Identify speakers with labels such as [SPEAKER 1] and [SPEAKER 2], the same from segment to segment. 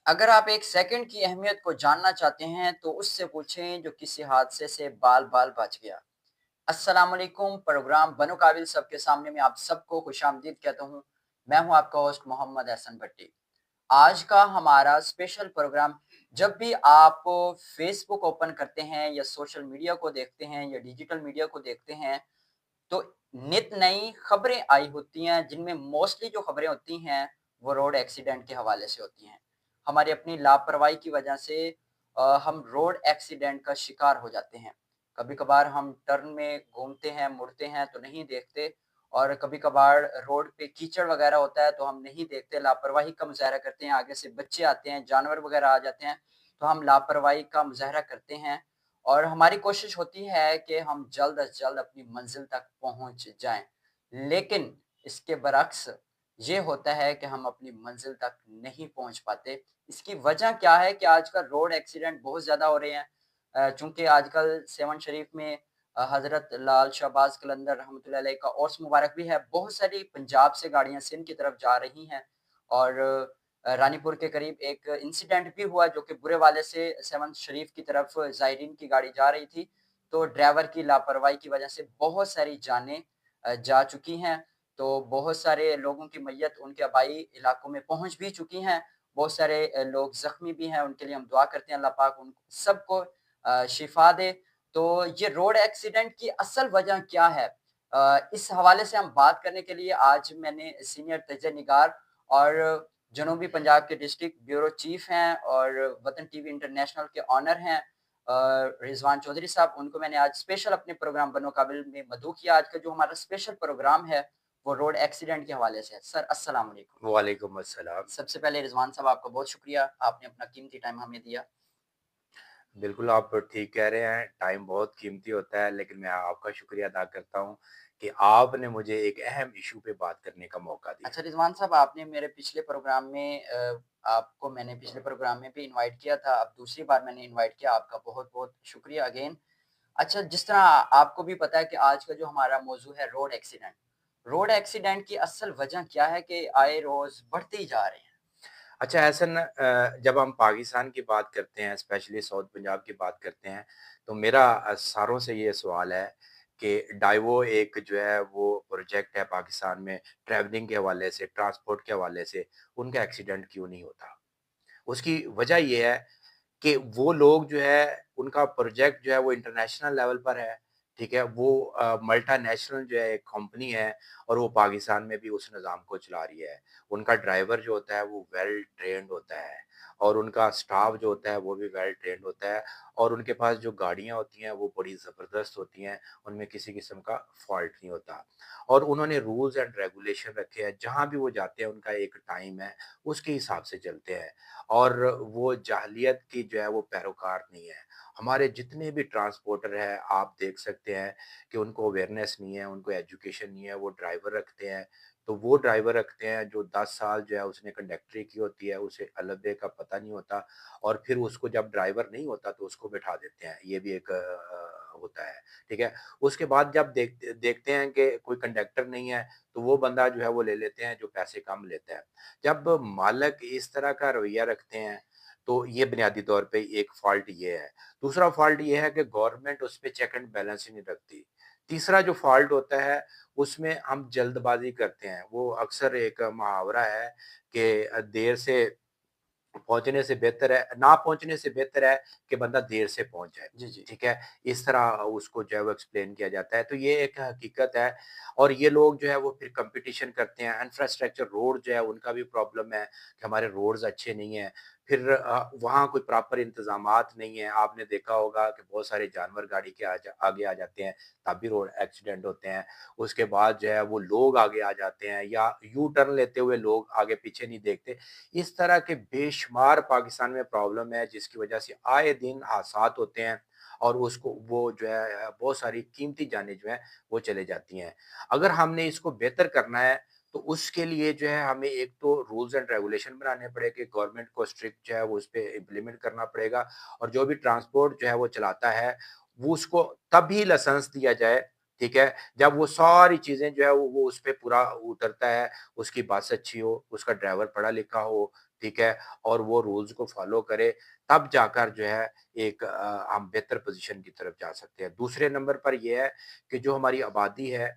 [SPEAKER 1] अगर आप एक सेकंड की अहमियत को जानना चाहते हैं तो उससे पूछें जो किसी हादसे से बाल बाल बच गया। अस्सलाम वालेकुम। प्रोग्राम बनो काबिल सबके सामने में आप सबको खुशामदीद कहता हूँ। मैं हूँ आपका होस्ट मोहम्मद एहसन भट्टी। आज का हमारा स्पेशल प्रोग्राम, जब भी आप फेसबुक ओपन करते हैं या सोशल मीडिया को देखते हैं या डिजिटल मीडिया को देखते हैं, तो नित नई खबरें आई होती हैं, जिनमें मोस्टली जो खबरें होती हैं वो रोड एक्सीडेंट के हवाले से होती हैं। हमारी अपनी लापरवाही की वजह से हम रोड एक्सीडेंट का शिकार हो जाते हैं। कभी कभार हम टर्न में घूमते हैं, मुड़ते हैं तो नहीं देखते, और कभी कभार रोड पे कीचड़ वगैरह होता है तो हम नहीं देखते, लापरवाही का मुजाहरा करते हैं। आगे से बच्चे आते हैं, जानवर वगैरह आ जाते हैं, तो हम लापरवाही का मुजाहरा करते हैं, और हमारी कोशिश होती है कि हम जल्द अज़ जल्द अपनी मंज़िल तक पहुँच जाएँ। लेकिन इसके बरअक्स ये होता है कि हम अपनी मंज़िल तक नहीं पहुँच पाते। इसकी वजह क्या है कि आजकल रोड एक्सीडेंट बहुत ज़्यादा हो रहे हैं। चूँकि आजकल सेवन शरीफ में हज़रत लाल शहबाज़ कलंदर रहमतुल्लाह अलैह का उर्स मुबारक भी है। बहुत सारी पंजाब से गाड़ियाँ सिंध की तरफ जा रही हैं, और रानीपुर के करीब एक इंसिडेंट भी हुआ जो कि बुरे वाले से सेवन शरीफ की तरफ ज़ायरीन की गाड़ी जा रही थी। तो ड्राइवर की लापरवाही की वजह से बहुत सारी जानें जा चुकी हैं। तो बहुत सारे लोगों की मय्यत उनके आबाई इलाकों में पहुँच भी चुकी हैं। बहुत सारे लोग ज़ख्मी भी हैं, उनके लिए हम दुआ करते हैं अल्लाह पाक उन सबको शिफ़ा दे। तो ये रोड एक्सीडेंट की असल वजह क्या है? इस हवाले से हम बात करने के लिए आज मैंने सीनियर तज्ज़िया निगार और जनूबी पंजाब के डिस्ट्रिक्ट ब्यूरो चीफ हैं और वतन टीवी इंटरनेशनल के ऑनर हैं रिजवान चौधरी साहब, उनको मैंने आज स्पेशल अपने प्रोग्राम बनो काबिल में मदऊ किया। आज का जो हमारा स्पेशल प्रोग्राम है वो रोड एक्सीडेंट के हवाले से है। सर अस्सलाम वालेकुम।
[SPEAKER 2] वालेकुम अस्सलाम।
[SPEAKER 1] सबसे पहले रिजवान साहब, आपका बहुत शुक्रिया, आपने अपना कीमती टाइम हमें दिया।
[SPEAKER 2] बिल्कुल, आप ठीक कह रहे हैं, टाइम बहुत कीमती होता है, लेकिन मैं आपका शुक्रिया अदा करता हूँ कि आपने मुझे एक अहम इश्यू पे बात करने का मौका दिया।
[SPEAKER 1] अच्छा रिजवान साहब, आपने मेरे पिछले प्रोग्राम में आपको मैंने पिछले प्रोग्राम में भी इनवाइट किया था, अब दूसरी बार मैंने इनवाइट किया, आपका बहुत-बहुत शुक्रिया अगेन। अच्छा, जिस तरह आपको भी पता है कि आज का जो हमारा मौजू है रोड एक्सीडेंट। रोड एक्सीडेंट की असल वजह क्या है कि आए रोज़ बढ़ते ही जा रहे हैं?
[SPEAKER 2] अच्छा ऐसा ना जब हम पाकिस्तान की बात करते हैं, स्पेशली साउथ पंजाब की बात करते हैं, तो मेरा सारों से ये सवाल है कि डाइवो एक जो है वो प्रोजेक्ट है पाकिस्तान में ट्रैवलिंग के हवाले से, ट्रांसपोर्ट के हवाले से, उनका एक्सीडेंट क्यों नहीं होता? उसकी वजह ये है कि वो लोग जो है उनका प्रोजेक्ट जो है वो इंटरनेशनल लेवल पर है, ठीक है? वो मल्टानेशनल जो है एक कंपनी है और वो पाकिस्तान में भी उस निज़ाम को चला रही है। उनका ड्राइवर जो होता है वो वेल ट्रेन्ड होता है और उनका स्टाफ जो होता है वो भी वेल ट्रेन्ड होता है और उनके पास जो गाड़ियाँ होती हैं वो बड़ी ज़बरदस्त होती हैं, उनमें किसी किस्म का फ़ॉल्ट नहीं होता। और उन्होंने रूल्स एंड रेगुलेशन रखे हैं, जहाँ भी वो जाते हैं उनका एक टाइम है, उसके हिसाब से चलते हैं। और वो जाहिलियत की जो है वो पैरोकार नहीं है। हमारे जितने भी ट्रांसपोर्टर हैं, आप देख सकते हैं कि उनको अवेयरनेस नहीं है, उनको एजुकेशन नहीं है, वो ड्राइवर रखते हैं। तो वो ड्राइवर रखते हैं जो 10 साल जो है उसने कंडक्टरी की होती है, उसे अलग-बे का पता नहीं होता और फिर उसको जब ड्राइवर नहीं होता तो उसको बिठा देते हैं। ये भी एक होता है, ठीक है? उसके बाद जब देखते हैं कि कोई कंडक्टर नहीं है, तो वो बंदा जो है वो ले लेते हैं जो पैसे कम लेता है। जब मालिक इस तरह का रवैया रखते हैं, तो ये बुनियादी तौर पे एक फ़ॉल्ट ये है। दूसरा फ़ॉल्ट ये है कि गवर्नमेंट उस पे चेक एंड बैलेंस ही नहीं रखती। तीसरा जो फ़ॉल्ट होता है, उसमें हम जल्दबाज़ी करते हैं। वो अक्सर एक मुहावरा है कि देर से पहुँचने से बेहतर है ना पहुँचने से बेहतर है कि बंदा देर से पहुँच जाए,
[SPEAKER 1] जी, जी।
[SPEAKER 2] ठीक है? इस तरह उसको जो है वो एक्सप्लेन किया जाता है, तो ये एक हकीकत है और ये लोग जो है वो फिर कॉम्पिटिशन करते हैं, इंफ्रास्ट्रक्चर रोड जो है उनका भी प्रॉब्लम है कि हमारे रोड्स अच्छे नहीं हैं। फिर वहाँ कोई प्रॉपर इंतज़ामात नहीं है, आपने देखा होगा कि बहुत सारे जानवर गाड़ी के आगे आ जाते हैं, तब भी रोड एक्सीडेंट होते हैं। उसके बाद जो है वो लोग आगे आ जाते हैं या यू टर्न लेते हुए लोग आगे पीछे नहीं देखते। इस तरह के बेशुमार पाकिस्तान में प्रॉब्लम है जिसकी वजह से आए दिन हादसात होते हैं और उसको वो जो है बहुत सारी कीमती जानें जो हैं वो चले जाती हैं। अगर हमने इसको बेहतर करना है तो उसके लिए जो है हमें एक तो रूल्स एंड रेगुलेशन बनाने पड़ेंगे, गवर्नमेंट को स्ट्रिक्ट जो है वो उस पे इम्प्लीमेंट करना पड़ेगा और जो भी ट्रांसपोर्ट जो है वो चलाता है, वो उसको तभी लाइसेंस दिया जाए, ठीक है? जब वो सारी चीज़ें जो है वो उस पे पूरा उतरता है, उसकी बस अच्छी हो, उसका ड्राइवर पढ़ा लिखा हो, ٹھیک ہے، اور وہ رولز کو فالو کرے، تب جا کر جو ہے ایک ہم بہتر پوزیشن کی طرف جا سکتے ہیں۔ دوسرے نمبر پر یہ ہے کہ جو ہماری آبادی ہے،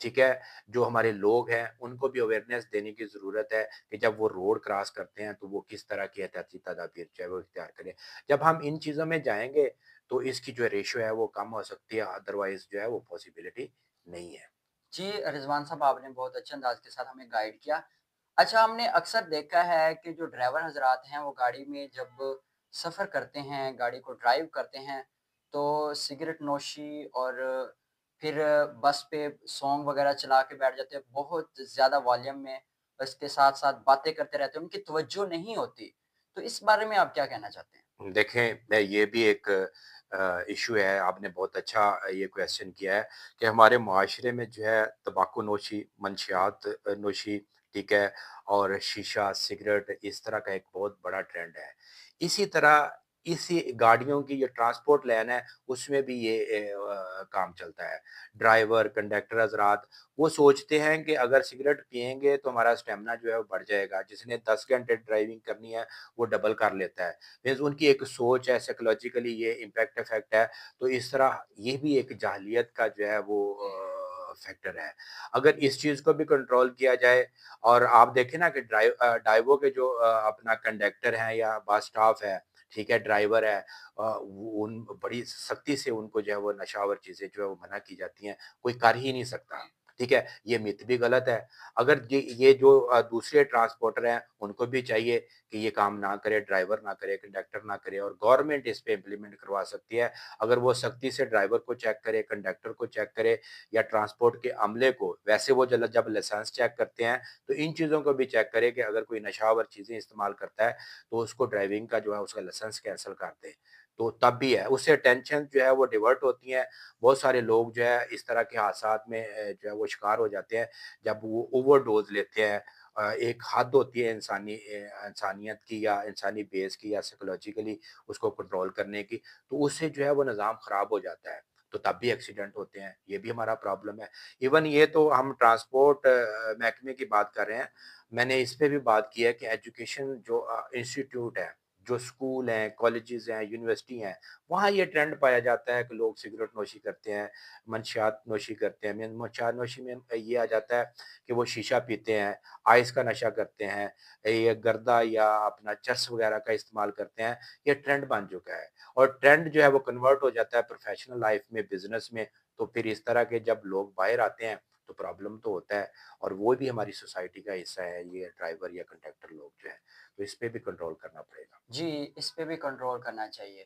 [SPEAKER 2] ٹھیک ہے، جو ہمارے لوگ ہیں، ان کو بھی اویئرنیس دینے کی ضرورت ہے کہ جب وہ روڈ کراس کرتے ہیں تو وہ کس طرح کی احتیاطی تدابیر جو ہے وہ اختیار کریں۔ جب ہم ان چیزوں میں جائیں گے تو اس کی جو ریشو ہے وہ کم ہو سکتی ہے، ادروائز جو ہے وہ پاسبلٹی نہیں ہے۔
[SPEAKER 1] جی رضوان صاحب، آپ نے بہت اچھے انداز کے ساتھ ہمیں گائیڈ کیا۔ اچھا، ہم نے اکثر دیکھا ہے کہ جو ڈرائیور حضرات ہیں وہ گاڑی میں جب سفر کرتے ہیں، گاڑی کو ڈرائیو کرتے ہیں، تو سگریٹ نوشی اور پھر بس پہ سانگ وغیرہ چلا کے بیٹھ جاتے ہیں بہت زیادہ والیوم میں، اس کے ساتھ ساتھ باتیں کرتے رہتے ہیں، ان کی توجہ نہیں ہوتی۔ تو اس بارے میں آپ کیا کہنا چاہتے ہیں؟
[SPEAKER 2] دیکھیں یہ بھی ایک ایشو ہے، آپ نے بہت اچھا یہ کویسچن کیا ہے کہ ہمارے معاشرے میں جو ہے تمباکو نوشی، منشیات نوشی، ٹھیک ہے، اور شیشہ، سگریٹ، اس طرح کا ایک بہت بڑا ٹرینڈ ہے۔ اسی طرح اسی گاڑیوں کی جو ٹرانسپورٹ لین ہے اس میں بھی یہ کام چلتا ہے۔ ڈرائیور، کنڈکٹر حضرات وہ سوچتے ہیں کہ اگر سگریٹ پئیں گے تو ہمارا اسٹیمنا جو ہے وہ بڑھ جائے گا، جس نے 10 گھنٹے ڈرائیونگ کرنی ہے وہ ڈبل کر لیتا ہے۔ مینز ان کی ایک سوچ ہے، سائیکولوجیکلی یہ امپیکٹ افیکٹ ہے۔ تو اس طرح یہ بھی ایک جاہلیت کا جو ہے وہ فیکٹر ہے۔ اگر اس چیز کو بھی کنٹرول کیا جائے، اور آپ دیکھیں نا کہ ڈائیو کے جو اپنا کنڈکٹر ہیں یا بس اسٹاف ہے، ٹھیک ہے، ڈرائیور ہے، ان بڑی سختی سے ان کو جو ہے وہ نشاور چیزیں جو ہے وہ منع کی جاتی ہیں، کوئی کر ہی نہیں سکتا، ٹھیک ہے۔ یہ مت بھی غلط ہے۔ اگر یہ جو دوسرے ٹرانسپورٹر ہیں ان کو بھی چاہیے کہ یہ کام نہ کرے، ڈرائیور نہ کرے، کنڈکٹر نہ کرے، اور گورنمنٹ اس پہ امپلیمنٹ کروا سکتی ہے۔ اگر وہ سختی سے ڈرائیور کو چیک کرے، کنڈکٹر کو چیک کرے، یا ٹرانسپورٹ کے عملے کو، ویسے وہ جب لائسنس چیک کرتے ہیں تو ان چیزوں کو بھی چیک کرے کہ اگر کوئی نشاور چیزیں استعمال کرتا ہے تو اس کو ڈرائیونگ کا جو ہے اس کا لائسنس کینسل کر دے، تو تب بھی ہے، اس سے ٹینشن جو ہے وہ ڈیورٹ ہوتی ہیں۔ بہت سارے لوگ جو ہے اس طرح کے حادثات میں جو ہے وہ شکار ہو جاتے ہیں جب وہ اوور ڈوز لیتے ہیں۔ ایک حد ہوتی ہے انسانیت کی یا انسانی بیس کی یا سائیکولوجیکلی اس کو کنٹرول کرنے کی، تو اس سے جو ہے وہ نظام خراب ہو جاتا ہے، تو تب بھی ایکسیڈنٹ ہوتے ہیں۔ یہ بھی ہمارا پرابلم ہے۔ ایون یہ تو ہم ٹرانسپورٹ محکمے کی بات کر رہے ہیں، میں نے اس پہ بھی بات کی ہے کہ ایجوکیشن جو انسٹیٹیوٹ ہے، جو اسکول ہیں، کالجز ہیں، یونیورسٹی ہیں، وہاں یہ ٹرینڈ پایا جاتا ہے کہ لوگ سگریٹ نوشی کرتے ہیں، منشیات نوشی کرتے ہیں۔ منشیات نوشی میں یہ آ جاتا ہے کہ وہ شیشہ پیتے ہیں، آئس کا نشہ کرتے ہیں، یہ گردہ یا اپنا چرس وغیرہ کا استعمال کرتے ہیں۔ یہ ٹرینڈ بن چکا ہے، اور ٹرینڈ جو ہے وہ کنورٹ ہو جاتا ہے پروفیشنل لائف میں، بزنس میں، تو پھر اس طرح کے جب لوگ باہر آتے ہیں تو پرابلم تو ہوتا ہے، اور وہ بھی ہماری سوسائٹی کا حصہ ہے، یہ ڈرائیور یا کنڈکٹر لوگ جو ہیں، تو اس پہ بھی کنٹرول کرنا پڑے گا۔
[SPEAKER 1] جی، اس پہ بھی کنٹرول کرنا چاہیے۔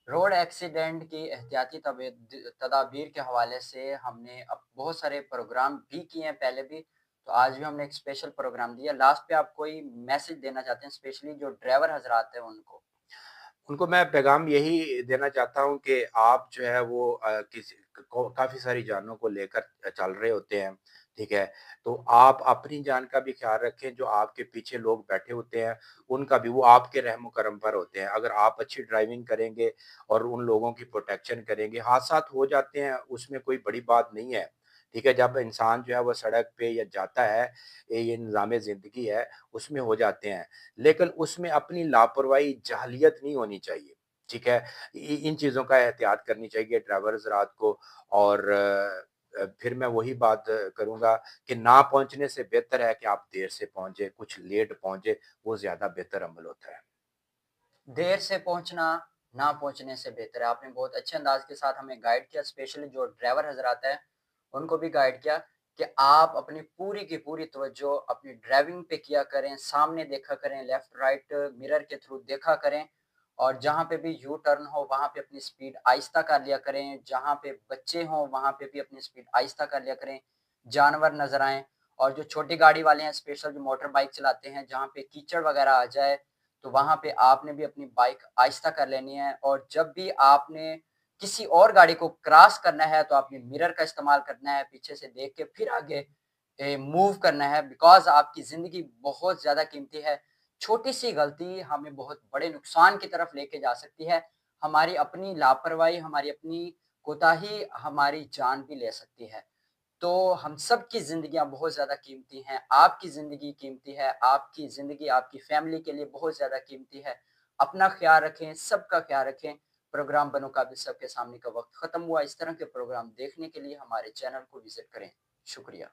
[SPEAKER 1] روڈ ایکسیڈنٹ کی احتیاطی تدابیر کے حوالے سے ہم نے اب بہت سارے پروگرام بھی کیے ہیں پہلے بھی، تو آج بھی ہم نے ایک اسپیشل پروگرام دیا۔ لاسٹ پہ آپ کوئی میسج دینا چاہتے ہیں اسپیشلی جو ڈرائیور حضرات ہیں ان کو؟
[SPEAKER 2] ان کو میں پیغام یہی دینا چاہتا ہوں کہ آپ جو ہے وہ کافی ساری جانوں کو لے کر چل رہے ہوتے ہیں، ٹھیک ہے، تو آپ اپنی جان کا بھی خیال رکھیں، جو آپ کے پیچھے لوگ بیٹھے ہوتے ہیں ان کا بھی، وہ آپ کے رحم و کرم پر ہوتے ہیں۔ اگر آپ اچھی ڈرائیونگ کریں گے اور ان لوگوں کی پروٹیکشن کریں گے، حادثات ہو جاتے ہیں، اس میں کوئی بڑی بات نہیں ہے، ٹھیک ہے، جب انسان جو ہے وہ سڑک پہ یا جاتا ہے، یہ نظام زندگی ہے، اس میں ہو جاتے ہیں، لیکن اس میں اپنی لاپرواہی، جاہلیت نہیں ہونی چاہیے، ٹھیک ہے۔ ان چیزوں کا احتیاط کرنی چاہیے ڈرائیور حضرات کو، اور پھر میں وہی بات کروں گا کہ نہ پہنچنے سے بہتر ہے کہ آپ دیر سے پہنچے، کچھ لیٹ پہنچے، وہ زیادہ بہتر عمل ہوتا ہے۔
[SPEAKER 1] دیر سے پہنچنا نہ پہنچنے سے بہتر ہے۔ آپ نے بہت اچھے انداز کے ساتھ ہمیں گائیڈ کیا، اسپیشلی جو ڈرائیور حضرات ہیں ان کو بھی گائیڈ کیا کہ آپ اپنی پوری کی پوری توجہ اپنی ڈرائیونگ پہ کیا کریں، سامنے دیکھا کریں، لیفٹ رائٹ مرر کے تھرو دیکھا کریں، اور جہاں پہ بھی یو ٹرن ہو وہاں پہ اپنی سپیڈ آہستہ کر لیا کریں، جہاں پہ بچے ہوں وہاں پہ بھی اپنی سپیڈ آہستہ کر لیا کریں، جانور نظر آئیں، اور جو چھوٹی گاڑی والے ہیں اسپیشل جو موٹر بائک چلاتے ہیں، جہاں پہ کیچڑ وغیرہ آ جائے تو وہاں پہ آپ نے بھی اپنی بائک آہستہ کر لینی ہے، اور جب بھی آپ نے کسی اور گاڑی کو کراس کرنا ہے تو آپ نے مرر کا استعمال کرنا ہے، پیچھے سے دیکھ کے پھر آگے موو کرنا ہے، بیکاز آپ کی زندگی بہت زیادہ قیمتی ہے۔ چھوٹی سی غلطی ہمیں بہت بڑے نقصان کی طرف لے کے جا سکتی ہے۔ ہماری اپنی لاپرواہی، ہماری اپنی کوتاہی ہماری جان بھی لے سکتی ہے۔ تو ہم سب کی زندگیاں بہت زیادہ قیمتی ہیں، آپ کی زندگی قیمتی ہے، آپ کی زندگی آپ کی فیملی کے لیے بہت زیادہ قیمتی ہے۔ اپنا خیال رکھیں، سب کا خیال رکھیں۔ پروگرام بنو قابل سب کے سامنے کا وقت ختم ہوا۔ اس طرح کے پروگرام دیکھنے کے لیے ہمارے چینل کو وزٹ کریں۔ شکریہ۔